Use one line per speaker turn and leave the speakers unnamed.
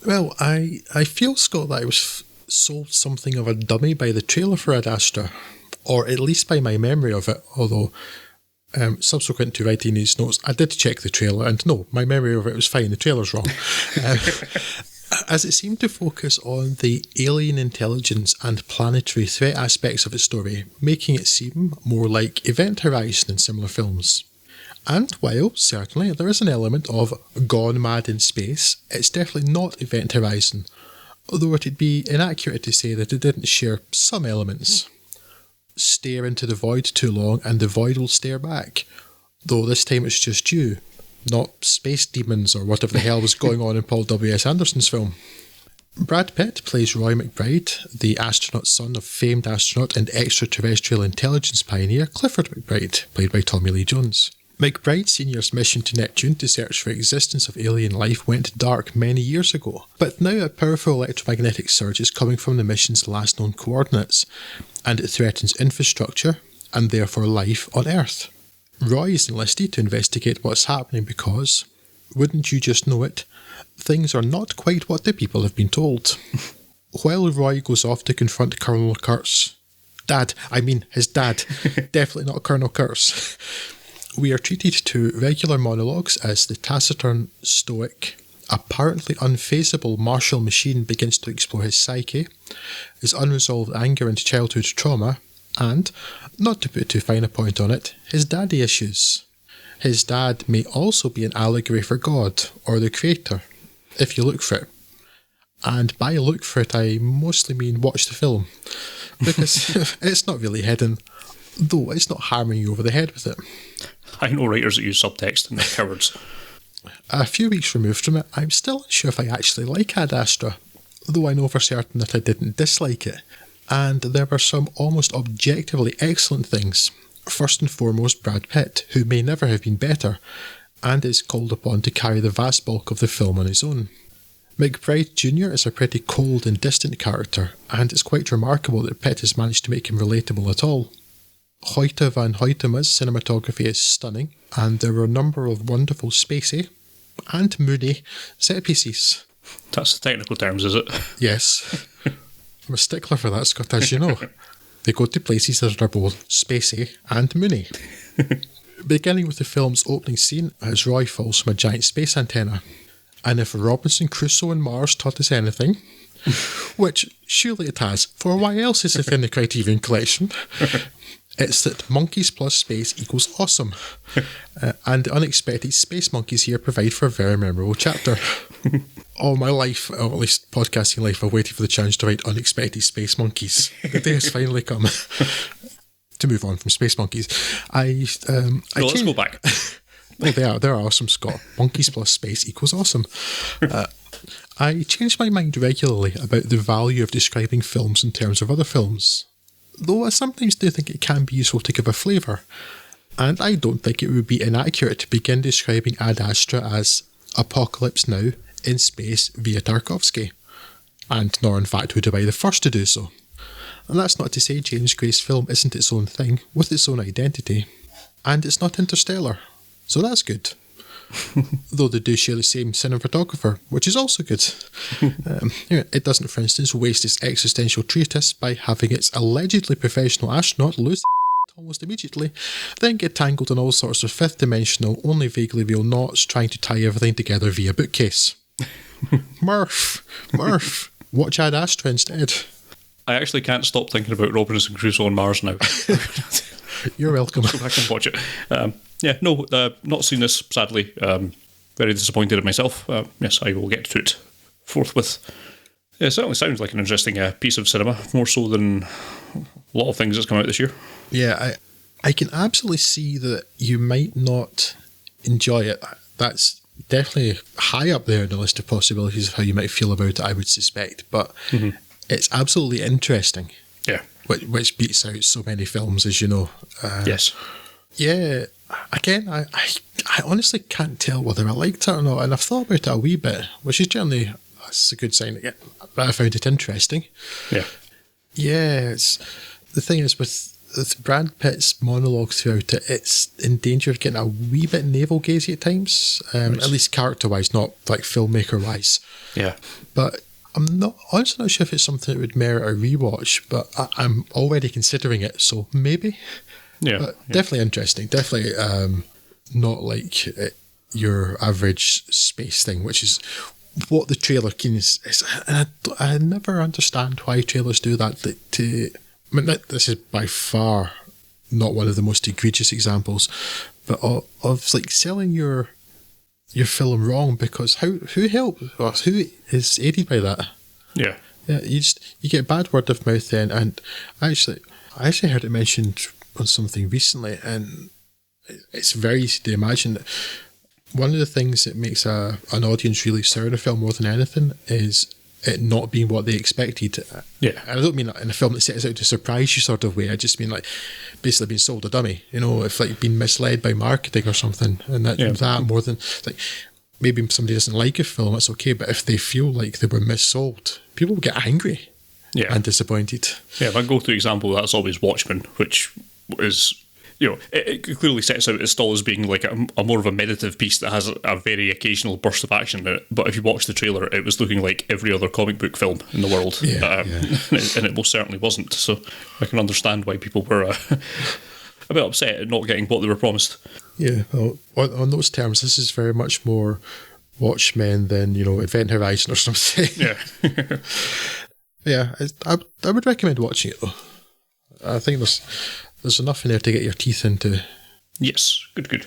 Well, I feel, Scott, that I was sold something of a dummy by the trailer for Ad Astra, or at least by my memory of it, although subsequent to writing these notes, I did check the trailer, and no, my memory of it was fine, the trailer's wrong. As it seemed to focus on the alien intelligence and planetary threat aspects of its story, making it seem more like Event Horizon in similar films. And while, certainly, there is an element of gone mad in space, it's definitely not Event Horizon, although it'd be inaccurate to say that it didn't share some elements. Stare into the void too long and the void will stare back, though this time it's just you, not space demons or whatever the hell was going on in Paul W.S. Anderson's film. Brad Pitt plays Roy McBride, the astronaut son of famed astronaut and extraterrestrial intelligence pioneer Clifford McBride, played by Tommy Lee Jones. McBride Sr.'s mission to Neptune to search for existence of alien life went dark many years ago, but now a powerful electromagnetic surge is coming from the mission's last known coordinates, and it threatens infrastructure, and therefore life on Earth. Roy is enlisted to investigate what's happening because, wouldn't you just know it, things are not quite what the people have been told. While Roy goes off to confront Colonel Kurtz, his dad, definitely not Colonel Kurtz, we are treated to regular monologues as the taciturn, stoic, apparently unfazable martial machine begins to explore his psyche, his unresolved anger and childhood trauma, and, not to put too fine a point on it, his daddy issues. His dad may also be an allegory for God, or the Creator, if you look for it. And by look for it, I mostly mean watch the film, because it's not really hidden, though it's not hammering you over the head with it.
I know writers that use subtext and they're cowards.
A few weeks removed from it, I'm still unsure if I actually like Ad Astra, though I know for certain that I didn't dislike it. And there were some almost objectively excellent things. First and foremost, Brad Pitt, who may never have been better, and is called upon to carry the vast bulk of the film on his own. McBride Jr. is a pretty cold and distant character, and it's quite remarkable that Pitt has managed to make him relatable at all. Hoyte van Hoytema's cinematography is stunning, and there were a number of wonderful spacey and moony set pieces.
That's the technical terms, is it?
Yes. I'm a stickler for that, Scott, as you know. They go to places that are both spacey and moony. Beginning with the film's opening scene as Roy falls from a giant space antenna. And if Robinson Crusoe and Mars taught us anything, which surely it has, for why else is it in the Criterion Collection? It's that monkeys plus space equals awesome. And the unexpected space monkeys here provide for a very memorable chapter. All my life, or at least podcasting life, I've waited for the chance to write unexpected space monkeys. The day has finally come. To move on from space monkeys, let's
go back.
Oh, they're awesome, Scott. Monkeys plus space equals awesome. I change my mind regularly about the value of describing films in terms of other films, though I sometimes do think it can be useful to give a flavour, and I don't think it would be inaccurate to begin describing Ad Astra as Apocalypse Now in space via Tarkovsky, and nor in fact would I be the first to do so. And that's not to say James Gray's film isn't its own thing, with its own identity, and it's not Interstellar, so that's good. Though they do share the same cinematographer, which is also good. It doesn't, for instance, waste its existential treatise by having its allegedly professional astronaut lose almost immediately, then get tangled in all sorts of fifth-dimensional, only vaguely real knots trying to tie everything together via bookcase. Murph, watch Ad Astra instead.
I actually can't stop thinking about Robinson Crusoe on Mars now.
You're welcome.
Go back and watch it. Not seen this, sadly. Very disappointed in myself. Yes, I will get to it forthwith. It certainly sounds like an interesting piece of cinema, more so than a lot of things that's come out this year.
Yeah, I can absolutely see that you might not enjoy it. That's definitely high up there in the list of possibilities of how you might feel about it, I would suspect. But it's absolutely interesting.
Yeah.
Which beats out so many films, as you know. Yes. Yeah. Again, I honestly can't tell whether I liked it or not, and I've thought about it a wee bit, which is generally that's a good sign. But I found it interesting.
Yeah.
Yeah. The thing is with Brad Pitt's monologue throughout it, it's in danger of getting a wee bit navel-gazy at times, at least character-wise, not like filmmaker-wise.
Yeah.
But I'm honestly not sure if it's something that would merit a rewatch, but I'm already considering it, so maybe.
Yeah.
But definitely interesting. Definitely not like your average space thing, which is what the trailer can is. And I never understand why trailers do that. This is by far not one of the most egregious examples, but of like selling your film wrong, because who is aided by that?
Yeah.
Yeah, you get bad word of mouth then, and I actually heard it mentioned on something recently, and it's very easy to imagine that one of the things that makes an audience really sour in a film more than anything is it not being what they expected.
Yeah.
And I don't mean that in a film that sets out to surprise you sort of way. I just mean like basically being sold a dummy. You know, if like being misled by marketing or something, and that more than like maybe somebody doesn't like a film, that's okay. But if they feel like they were missold, people will get angry and disappointed.
Yeah, if I go through example, that's always Watchmen, which is, you know, it clearly sets out its stall as being like a more of a meditative piece that has a very occasional burst of action in it. But if you watch the trailer, it was looking like every other comic book film in the world. And it most certainly wasn't. So I can understand why people were a bit upset at not getting what they were promised.
Yeah, well, on those terms, this is very much more Watchmen than, you know, Event Horizon or something.
Yeah.
Yeah, I would recommend watching it, though. I think there's enough in there to get your teeth into.
Yes, good.